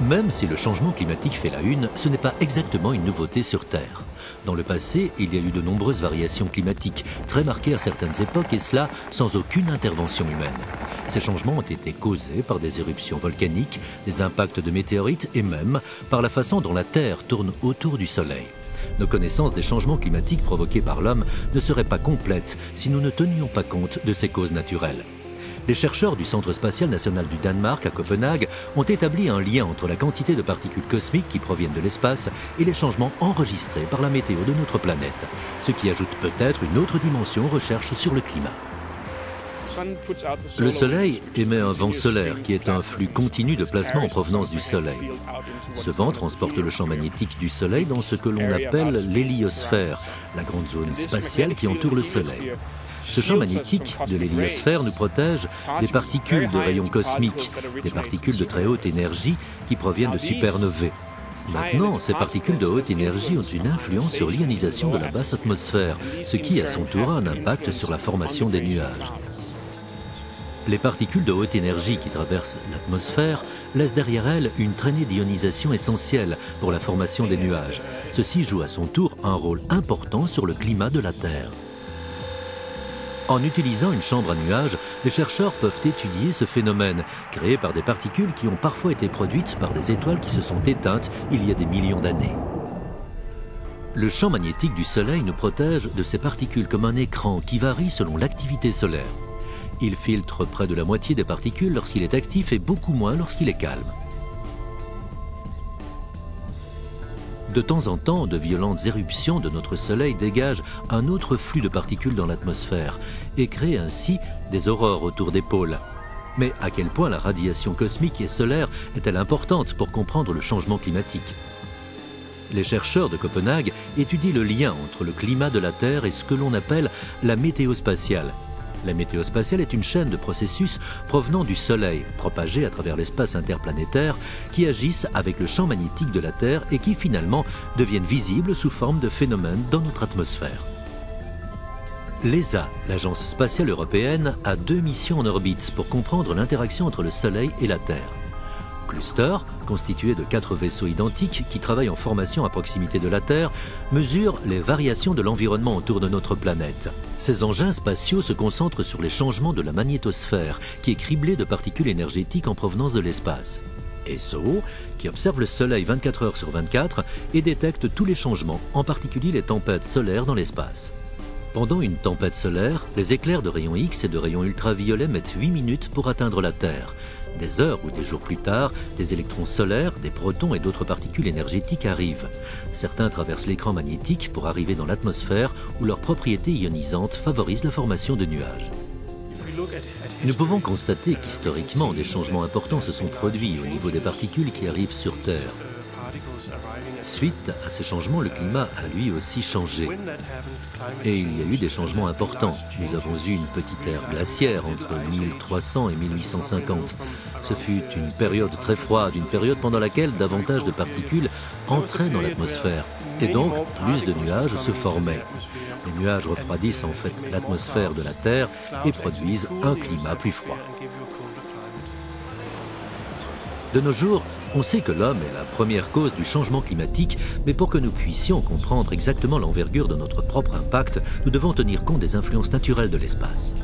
Même si le changement climatique fait la une, ce n'est pas exactement une nouveauté sur Terre. Dans le passé, il y a eu de nombreuses variations climatiques, très marquées à certaines époques, et cela sans aucune intervention humaine. Ces changements ont été causés par des éruptions volcaniques, des impacts de météorites et même par la façon dont la Terre tourne autour du Soleil. Nos connaissances des changements climatiques provoqués par l'homme ne seraient pas complètes si nous ne tenions pas compte de ces causes naturelles. Les chercheurs du Centre spatial national du Danemark à Copenhague ont établi un lien entre la quantité de particules cosmiques qui proviennent de l'espace et les changements enregistrés par la météo de notre planète, ce qui ajoute peut-être une autre dimension aux recherches sur le climat. Le Soleil émet un vent solaire qui est un flux continu de plasma en provenance du Soleil. Ce vent transporte le champ magnétique du Soleil dans ce que l'on appelle l'héliosphère, la grande zone spatiale qui entoure le Soleil. Ce champ magnétique de l'héliosphère nous protège des particules de rayons cosmiques, des particules de très haute énergie qui proviennent de supernovae. Maintenant, ces particules de haute énergie ont une influence sur l'ionisation de la basse atmosphère, ce qui, à son tour, a un impact sur la formation des nuages. Les particules de haute énergie qui traversent l'atmosphère laissent derrière elles une traînée d'ionisation essentielle pour la formation des nuages. Ceci joue à son tour un rôle important sur le climat de la Terre. En utilisant une chambre à nuages, les chercheurs peuvent étudier ce phénomène, créé par des particules qui ont parfois été produites par des étoiles qui se sont éteintes il y a des millions d'années. Le champ magnétique du Soleil nous protège de ces particules comme un écran qui varie selon l'activité solaire. Il filtre près de la moitié des particules lorsqu'il est actif et beaucoup moins lorsqu'il est calme. De temps en temps, de violentes éruptions de notre Soleil dégagent un autre flux de particules dans l'atmosphère et créent ainsi des aurores autour des pôles. Mais à quel point la radiation cosmique et solaire est-elle importante pour comprendre le changement climatique? Les chercheurs de Copenhague étudient le lien entre le climat de la Terre et ce que l'on appelle la météo spatiale. La météo spatiale est une chaîne de processus provenant du Soleil, propagés à travers l'espace interplanétaire, qui agissent avec le champ magnétique de la Terre et qui finalement deviennent visibles sous forme de phénomènes dans notre atmosphère. L'ESA, l'Agence spatiale européenne, a 2 missions en orbite pour comprendre l'interaction entre le Soleil et la Terre. Cluster, constitué de 4 vaisseaux identiques qui travaillent en formation à proximité de la Terre, mesure les variations de l'environnement autour de notre planète. Ces engins spatiaux se concentrent sur les changements de la magnétosphère, qui est criblée de particules énergétiques en provenance de l'espace. ESO, qui observe le Soleil 24 heures sur 24 et détecte tous les changements, en particulier les tempêtes solaires dans l'espace. Pendant une tempête solaire, les éclairs de rayons X et de rayons ultraviolets mettent 8 minutes pour atteindre la Terre. Des heures ou des jours plus tard, des électrons solaires, des protons et d'autres particules énergétiques arrivent. Certains traversent l'écran magnétique pour arriver dans l'atmosphère où leurs propriétés ionisantes favorisent la formation de nuages. Nous pouvons constater qu'historiquement, des changements importants se sont produits au niveau des particules qui arrivent sur Terre. Suite à ces changements, le climat a lui aussi changé. Et il y a eu des changements importants. Nous avons eu une petite ère glaciaire entre 1300 et 1850. Ce fut une période très froide, une période pendant laquelle davantage de particules entraient dans l'atmosphère. Et donc, plus de nuages se formaient. Les nuages refroidissent en fait l'atmosphère de la Terre et produisent un climat plus froid. De nos jours, on sait que l'homme est la première cause du changement climatique, mais pour que nous puissions comprendre exactement l'envergure de notre propre impact, nous devons tenir compte des influences naturelles de l'espace.